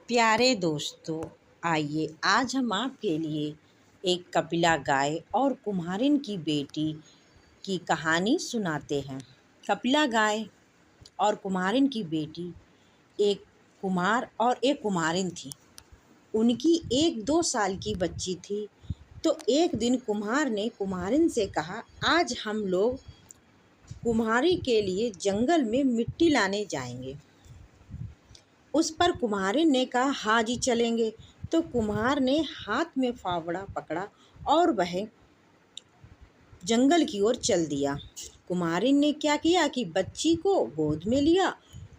प्यारे दोस्तों, आइए आज हम आपके लिए एक कपिला गाय और कुम्हारिन की बेटी की कहानी सुनाते हैं। कपिला गाय और कुम्हारिन की बेटी एक कुम्हार और एक कुम्हारिन थी। उनकी 1-2 साल की बच्ची थी। तो एक दिन कुम्हार ने कुम्हारिन से कहा, आज हम लोग कुम्हारी के लिए जंगल में मिट्टी लाने जाएंगे। उस पर कुम्हारिन ने कहा, हाँ जी चलेंगे। तो कुम्हार ने हाथ में फावड़ा पकड़ा और वह जंगल की ओर चल दिया। कुम्हारिन ने क्या किया कि बच्ची को गोद में लिया,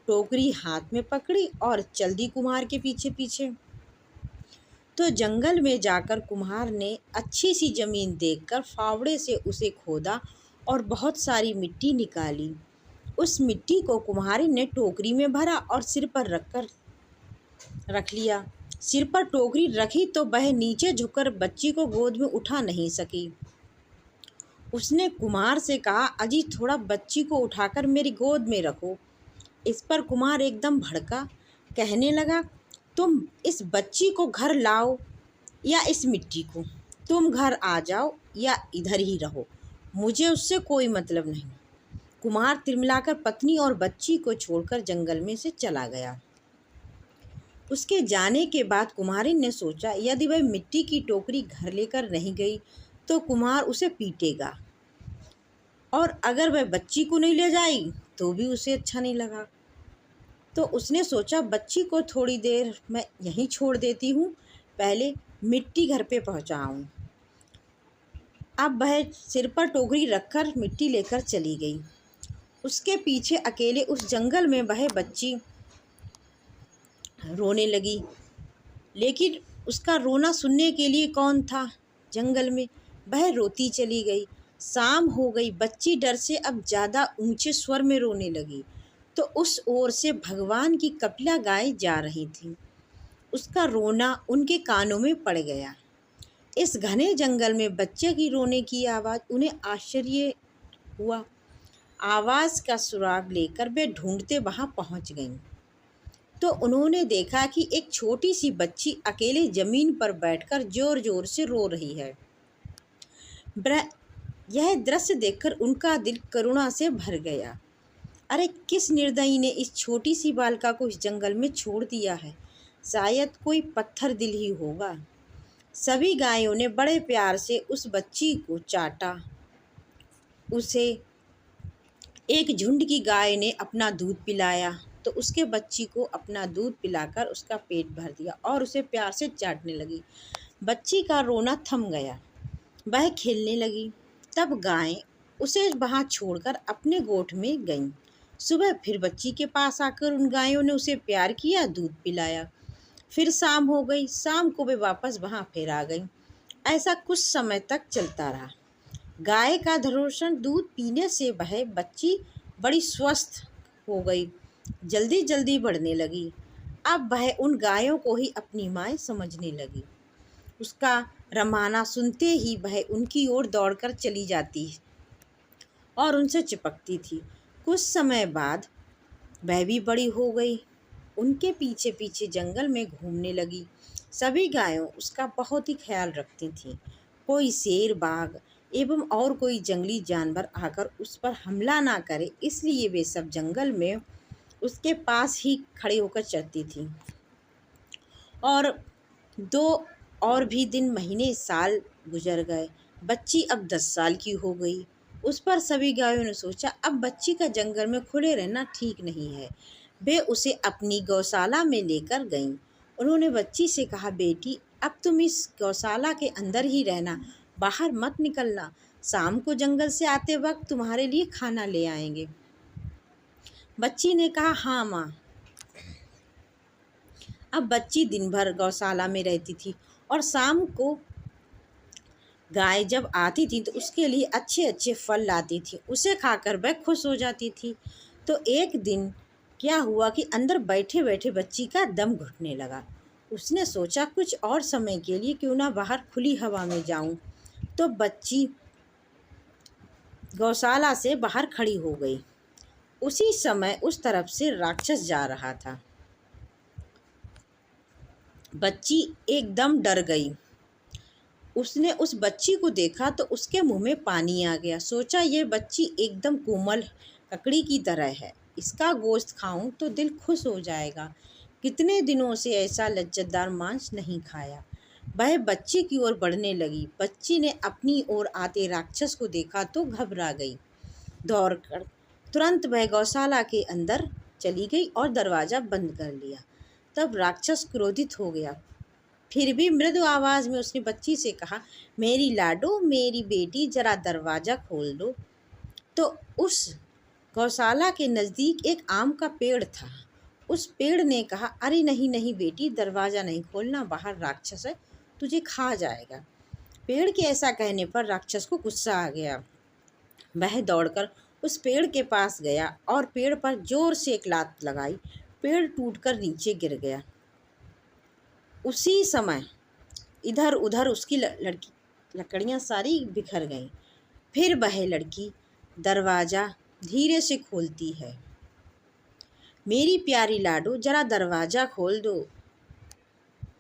टोकरी हाथ में पकड़ी और चल दी कुम्हार के पीछे पीछे। तो जंगल में जाकर कुम्हार ने अच्छी सी जमीन देखकर फावड़े से उसे खोदा और बहुत सारी मिट्टी निकाली। उस मिट्टी को कुम्हारिन ने टोकरी में भरा और सिर पर रख लिया। सिर पर टोकरी रखी तो वह नीचे झुककर बच्ची को गोद में उठा नहीं सकी। उसने कुम्हार से कहा, अजी थोड़ा बच्ची को उठाकर मेरी गोद में रखो। इस पर कुम्हार एकदम भड़का, कहने लगा, तुम इस बच्ची को घर लाओ या इस मिट्टी को, तुम घर आ जाओ या इधर ही रहो, मुझे उससे कोई मतलब नहीं। कुम्हार तिलमिलाकर पत्नी और बच्ची को छोड़कर जंगल में से चला गया। उसके जाने के बाद कुम्हारिन ने सोचा, यदि वह मिट्टी की टोकरी घर लेकर नहीं गई तो कुम्हार उसे पीटेगा, और अगर वह बच्ची को नहीं ले जाएगी तो भी उसे अच्छा नहीं लगा। तो उसने सोचा, बच्ची को थोड़ी देर मैं यहीं छोड़ देती हूँ, पहले मिट्टी घर पे पहुँचाऊँ। अब वह सिर पर टोकरी रखकर मिट्टी लेकर चली गई। उसके पीछे अकेले उस जंगल में वह बच्ची रोने लगी, लेकिन उसका रोना सुनने के लिए कौन था जंगल में। वह रोती चली गई। शाम हो गई। बच्ची डर से अब ज़्यादा ऊंचे स्वर में रोने लगी। तो उस ओर से भगवान की कपिला गाय जा रही थी। उसका रोना उनके कानों में पड़ गया। इस घने जंगल में बच्चे की रोने की आवाज़ उन्हें आश्चर्य हुआ। आवाज़ का सुराग लेकर वे ढूंढते वहाँ पहुँच गईं। तो उन्होंने देखा कि एक छोटी सी बच्ची अकेले जमीन पर बैठकर जोर जोर से रो रही है। यह दृश्य देखकर उनका दिल करुणा से भर गया। अरे किस निर्दयी ने इस छोटी सी बालिका को इस जंगल में छोड़ दिया है, शायद कोई पत्थर दिल ही होगा। सभी गायों ने बड़े प्यार से उस बच्ची को चाटा। उसे एक झुंड की गाय ने अपना दूध पिलाया तो उसके बच्ची को अपना दूध पिलाकर उसका पेट भर दिया और उसे प्यार से चाटने लगी। बच्ची का रोना थम गया, वह खेलने लगी। तब गाय उसे वहाँ छोड़कर अपने गोठ में गईं। सुबह फिर बच्ची के पास आकर उन गायों ने उसे प्यार किया, दूध पिलाया। फिर शाम हो गई। शाम को वे वापस वहाँ फिर आ गईं। ऐसा कुछ समय तक चलता रहा। गाय का धरोषण दूध पीने से वह बच्ची बड़ी स्वस्थ हो गई, जल्दी जल्दी बढ़ने लगी। अब वह उन गायों को ही अपनी माँ समझने लगी। उसका रमाना सुनते ही वह उनकी ओर दौड़कर चली जाती और उनसे चिपकती थी। कुछ समय बाद वह भी बड़ी हो गई, उनके पीछे पीछे जंगल में घूमने लगी। सभी गायों उसका बहुत ही ख्याल रखती थीं। कोई शेर, बाघ एवं और कोई जंगली जानवर आकर उस पर हमला ना करे, इसलिए वे सब जंगल में उसके पास ही खड़े होकर चरती थीं। और 2 और भी दिन, महीने, साल गुजर गए। बच्ची अब 10 साल की हो गई। उस पर सभी गायों ने सोचा, अब बच्ची का जंगल में खुले रहना ठीक नहीं है। वे उसे अपनी गौशाला में लेकर गईं। उन्होंने बच्ची से कहा, बेटी अब तुम इस गौशाला के अंदर ही रहना, बाहर मत निकलना। शाम को जंगल से आते वक्त तुम्हारे लिए खाना ले आएंगे। बच्ची ने कहा, हाँ माँ। अब बच्ची दिन भर गौशाला में रहती थी और शाम को गाय जब आती थी तो उसके लिए अच्छे अच्छे फल लाती थी। उसे खाकर वह खुश हो जाती थी। तो एक दिन क्या हुआ कि अंदर बैठे बैठे बच्ची का दम घुटने लगा। उसने सोचा, कुछ और समय के लिए क्यों ना बाहर खुली हवा में जाऊं। तो बच्ची गौशाला से बाहर खड़ी हो गई। उसी समय उस तरफ से राक्षस जा रहा था। बच्ची एकदम डर गई। उसने उस बच्ची को देखा तो उसके मुंह में पानी आ गया। सोचा ये बच्ची एकदम कोमल ककड़ी की तरह है, इसका गोश्त खाऊं तो दिल खुश हो जाएगा। कितने दिनों से ऐसा लज्जतदार मांस नहीं खाया। वह बच्ची की ओर बढ़ने लगी। बच्ची ने अपनी ओर आते राक्षस को देखा तो घबरा गई। दौड़कर तुरंत वह गौशाला के अंदर चली गई और दरवाज़ा बंद कर लिया। तब राक्षस क्रोधित हो गया। फिर भी मृदु आवाज में उसने बच्ची से कहा, मेरी लाडो, मेरी बेटी, जरा दरवाज़ा खोल दो। तो उस गौशाला के नज़दीक एक आम का पेड़ था। उस पेड़ ने कहा, अरे नहीं नहीं बेटी, दरवाज़ा नहीं खोलना, बाहर राक्षस है, तुझे खा जाएगा। पेड़ के ऐसा कहने पर राक्षस को गुस्सा आ गया। वह दौड़कर उस पेड़ के पास गया और पेड़ पर जोर से एक लात लगाई। पेड़ टूटकर नीचे गिर गया। उसी समय इधर उधर उसकी लकड़ियाँ सारी बिखर गईं। फिर वह लड़की दरवाज़ा धीरे से खोलती है, मेरी प्यारी लाडो, जरा दरवाज़ा खोल दो।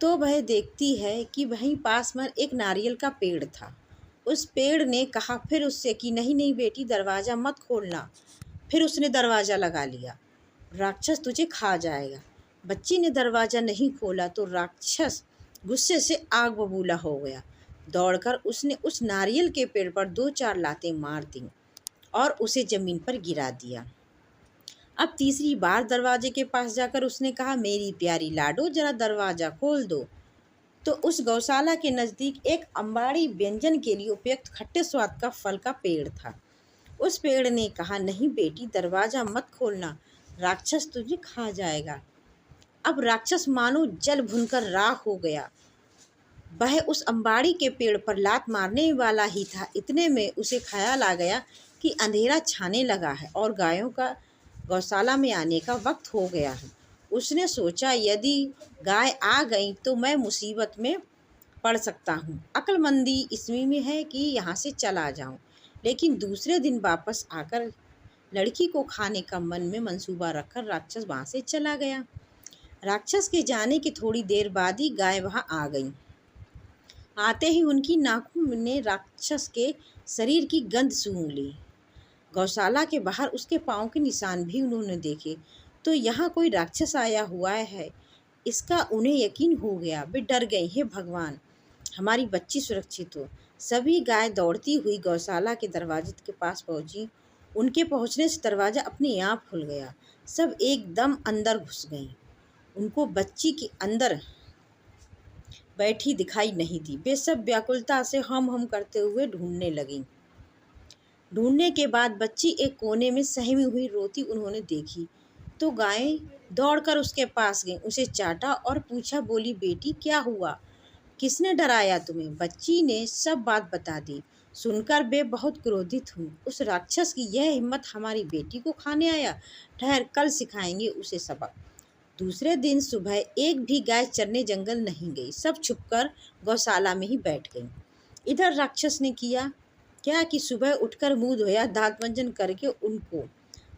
तो वह देखती है कि वहीं पास में एक नारियल का पेड़ था। उस पेड़ ने कहा फिर उससे कि नहीं नहीं बेटी, दरवाज़ा मत खोलना। फिर उसने दरवाज़ा लगा लिया। राक्षस तुझे खा जाएगा। बच्ची ने दरवाज़ा नहीं खोला तो राक्षस गुस्से से आग बबूला हो गया। दौड़कर उसने उस नारियल के पेड़ पर 2-4 लातें मार दीं और उसे ज़मीन पर गिरा दिया। अब तीसरी बार दरवाजे के पास जाकर उसने कहा, मेरी प्यारी लाडो, जरा दरवाज़ा खोल दो। तो उस गौशाला के नज़दीक एक अम्बाड़ी व्यंजन के लिए उपयुक्त खट्टे स्वाद का फल का पेड़ था। उस पेड़ ने कहा, नहीं बेटी, दरवाज़ा मत खोलना, राक्षस तुझे खा जाएगा। अब राक्षस मानो जल भुनकर राख हो गया। वह उस अम्बाड़ी के पेड़ पर लात मारने वाला ही था। इतने में उसे ख्याल आ गया कि अंधेरा छाने लगा है और गायों का गौशाला में आने का वक्त हो गया है। उसने सोचा, यदि गाय आ गई तो मैं मुसीबत में पड़ सकता हूँ। अक्लमंदी इसमें में है कि यहाँ से चला जाऊँ। लेकिन दूसरे दिन वापस आकर लड़की को खाने का मन में मंसूबा रखकर राक्षस वहाँ से चला गया। राक्षस के जाने की थोड़ी देर बाद ही गाय वहाँ आ गई। आते ही उनकी नाखों ने राक्षस के शरीर की गंध सूंघ ली। गौशाला के बाहर उसके पाँव के निशान भी उन्होंने देखे। तो यहाँ कोई राक्षस आया हुआ है, इसका उन्हें यकीन हो गया। वे डर गए, हे भगवान, हमारी बच्ची सुरक्षित हो। सभी गाय दौड़ती हुई गौशाला के दरवाजे के पास पहुंची। उनके पहुंचने से दरवाज़ा अपने आप खुल गया। सब एकदम अंदर घुस गईं। उनको बच्ची के अंदर बैठी दिखाई नहीं दी। वे सब व्याकुलता से हम करते हुए ढूंढने लगीं। ढूंढने के बाद बच्ची एक कोने में सहमी हुई रोती उन्होंने देखी तो गायें दौड़कर उसके पास गईं, उसे चाटा और पूछा, बोली, बेटी क्या हुआ, किसने डराया तुम्हें? बच्ची ने सब बात बता दी। सुनकर वे बहुत क्रोधित हुई। उस राक्षस की यह हिम्मत हमारी बेटी को खाने आया। ठहर, कल सिखाएंगे उसे सबक। दूसरे दिन सुबह एक भी गाय चरने जंगल नहीं गई। सब छुपकर गौशाला में ही बैठ गई। इधर राक्षस ने किया क्या कि सुबह उठकर मुंह धोया, दांत मंजन करके उनको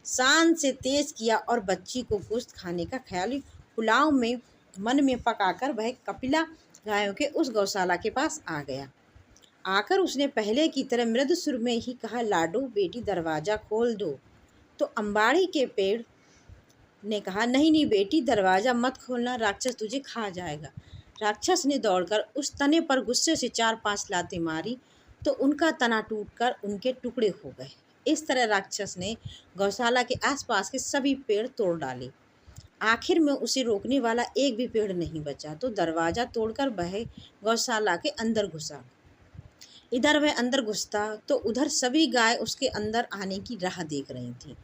शान से तेज किया और बच्ची को गोश्त खाने का ख्याल पुलाव में मन में पकाकर वह कपिला गायों के उस गौशाला के पास आ गया। आकर उसने पहले की तरह मृदु सुर में ही कहा, लाडो बेटी, दरवाज़ा खोल दो। तो अम्बाड़ी के पेड़ ने कहा, नहीं नहीं बेटी, दरवाज़ा मत खोलना, राक्षस तुझे खा जाएगा। राक्षस ने दौड़कर उस तने पर गुस्से से 4-5 लातें मारी तो उनका तना टूटकर उनके टुकड़े हो गए। इस तरह राक्षस ने गौशाला के आसपास के सभी पेड़ तोड़ डाले। आखिर में उसे रोकने वाला एक भी पेड़ नहीं बचा तो दरवाज़ा तोड़कर वह गौशाला के अंदर घुसा। इधर वह अंदर घुसता तो उधर सभी गाय उसके अंदर आने की राह देख रही थीं।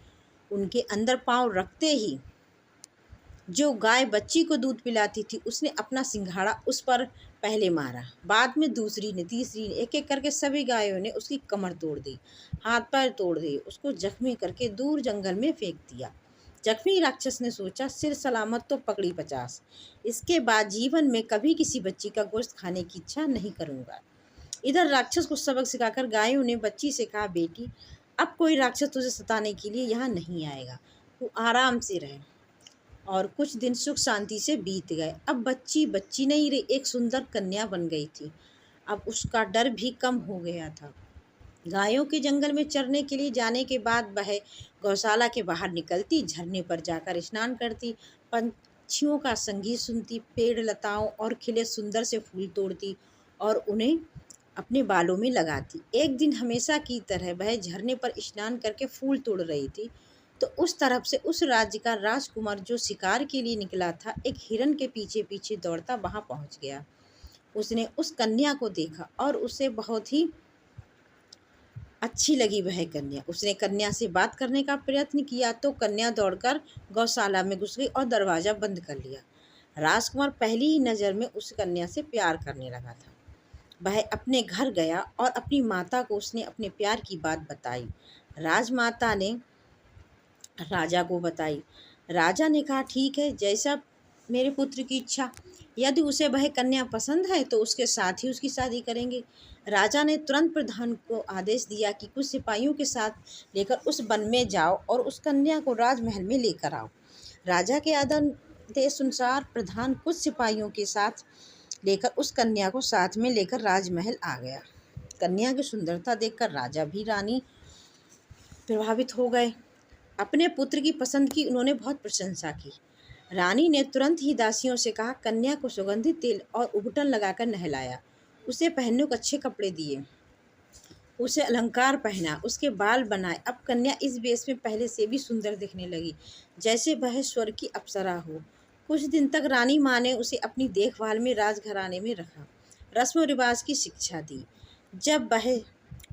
उनके अंदर पांव रखते ही जो गाय बच्ची को दूध पिलाती थी उसने अपना सिंघाड़ा उस पर पहले मारा, बाद में दूसरी ने, तीसरी ने, एक एक करके सभी गायों ने उसकी कमर तोड़ दी, हाथ पैर तोड़ दिए, उसको जख्मी करके दूर जंगल में फेंक दिया। जख्मी राक्षस ने सोचा, सिर सलामत तो पकड़ी 50, इसके बाद जीवन में कभी किसी बच्ची का गोश्त खाने की इच्छा नहीं करूँगा। इधर राक्षस को सबक सिखाकर गायों ने बच्ची से कहा, बेटी, अब कोई राक्षस तुझे सताने के लिए यहाँ नहीं आएगा, तू आराम से रहे। और कुछ दिन सुख शांति से बीत गए। अब बच्ची बच्ची नहीं रही, एक सुंदर कन्या बन गई थी। अब उसका डर भी कम हो गया था। गायों के जंगल में चरने के लिए जाने के बाद वह गौशाला के बाहर निकलती, झरने पर जाकर स्नान करती, पंछियों का संगीत सुनती, पेड़ लताओं और खिले सुंदर से फूल तोड़ती और उन्हें अपने बालों में लगाती। एक दिन हमेशा की तरह वह झरने पर स्नान करके फूल तोड़ रही थी, तो उस तरफ से उस राज्य का राजकुमार जो शिकार के लिए निकला था, एक हिरन के पीछे पीछे दौड़ता वहां पहुंच गया। उसने उस कन्या को देखा और उसे बहुत ही अच्छी लगी वह कन्या। उसने कन्या से बात करने का प्रयत्न किया तो कन्या दौड़कर गौशाला में घुस गई और दरवाजा बंद कर लिया। राजकुमार पहली ही नज़र में उस कन्या से प्यार करने लगा था। वह अपने घर गया और अपनी माता को उसने अपने प्यार की बात बताई। राजमाता ने राजा को बताई। राजा ने कहा, ठीक है, जैसा मेरे पुत्र की इच्छा। यदि उसे वह कन्या पसंद है तो उसके साथ ही उसकी शादी करेंगे। राजा ने तुरंत प्रधान को आदेश दिया कि कुछ सिपाहियों के साथ लेकर उस वन में जाओ और उस कन्या को राजमहल में लेकर आओ। राजा के आदेश अनुसार प्रधान कुछ सिपाहियों के साथ लेकर उस कन्या को साथ में लेकर राजमहल आ गया। कन्या की सुंदरता देखकर राजा भी रानी प्रभावित हो गए। अपने पुत्र की पसंद की उन्होंने बहुत प्रशंसा की। रानी ने तुरंत ही दासियों से कहा, कन्या को सुगंधित तेल और उबटन लगाकर नहलाया, उसे पहनने को अच्छे कपड़े दिए, उसे अलंकार पहना, उसके बाल बनाए। अब कन्या इस वेश में पहले से भी सुंदर दिखने लगी, जैसे वह स्वर्ग की अप्सरा हो। कुछ दिन तक रानी माँ ने उसे अपनी देखभाल में राजघराने में रखा, रस्म रिवाज की शिक्षा दी। जब वह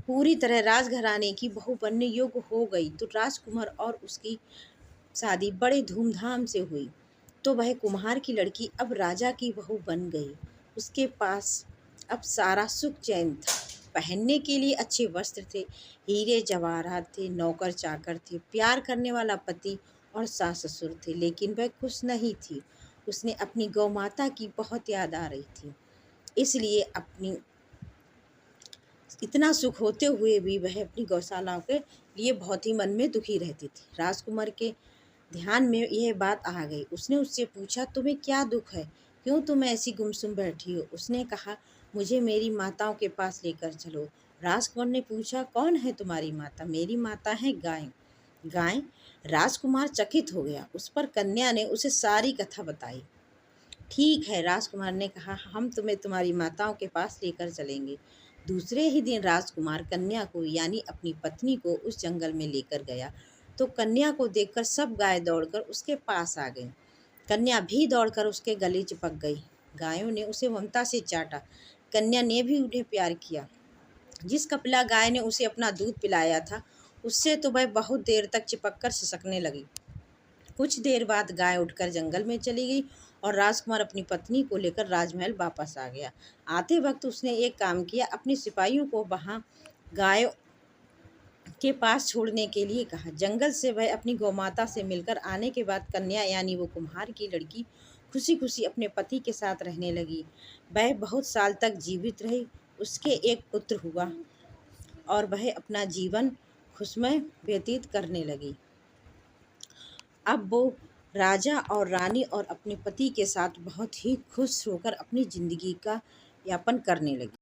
पूरी तरह राजघराने की बहू बनने योग्य हो गई तो राजकुमार और उसकी शादी बड़े धूमधाम से हुई। तो वह कुम्हार की लड़की अब राजा की बहू बन गई। उसके पास अब सारा सुख चैन था। पहनने के लिए अच्छे वस्त्र थे, हीरे जवाहरात थे, नौकर चाकर थे, प्यार करने वाला पति और सास ससुर थे। लेकिन वह खुश नहीं थी। उसने अपनी गौ माता की बहुत याद आ रही थी, इसलिए अपनी इतना सुख होते हुए भी वह अपनी गौशालाओं के लिए बहुत ही मन में दुखी रहती थी। राजकुमार के ध्यान में यह बात आ गई। उसने उससे पूछा, तुम्हें क्या दुख है, क्यों तुम ऐसी गुमसुम बैठी हो? उसने कहा, मुझे मेरी माताओं के पास लेकर चलो। राजकुमार ने पूछा, कौन है तुम्हारी माता? मेरी माता है गाय। गाय? राजकुमार चकित हो गया। उस पर कन्या ने उसे सारी कथा बताई। ठीक है, राजकुमार ने कहा, हम तुम्हें तुम्हारी माताओं के पास लेकर चलेंगे। दूसरे ही दिन राजकुमार कन्या को यानी अपनी पत्नी को उस जंगल में लेकर गया तो कन्या को देखकर सब गाय दौड़कर उसके पास आ गईं। कन्या भी दौड़कर उसके गले चिपक गई। गायों ने उसे ममता से चाटा। कन्या ने भी उन्हें प्यार किया। जिस कपिला गाय ने उसे अपना दूध पिलाया था, उससे तो वह बहुत देर तक चिपक कर सिसकने लगी। कुछ देर बाद गाय उठकर जंगल में चली गई और राजकुमार अपनी पत्नी को लेकर राजमहल वापस आ गया। आते वक्त उसने एक काम किया, अपने सिपाहियों को वहां गाय के पास छोड़ने के लिए कहा। जंगल से वह अपनी गौमाता से मिलकर आने के बाद कन्या यानी वो कुम्हार की लड़की खुशी खुशी अपने पति के साथ रहने लगी। वह बहुत साल तक जीवित रही। उसके एक पुत्र हुआ और वह अपना जीवन खुशमय व्यतीत करने लगी। अब वो राजा और रानी और अपने पति के साथ बहुत ही खुश होकर अपनी जिंदगी का यापन करने लगी।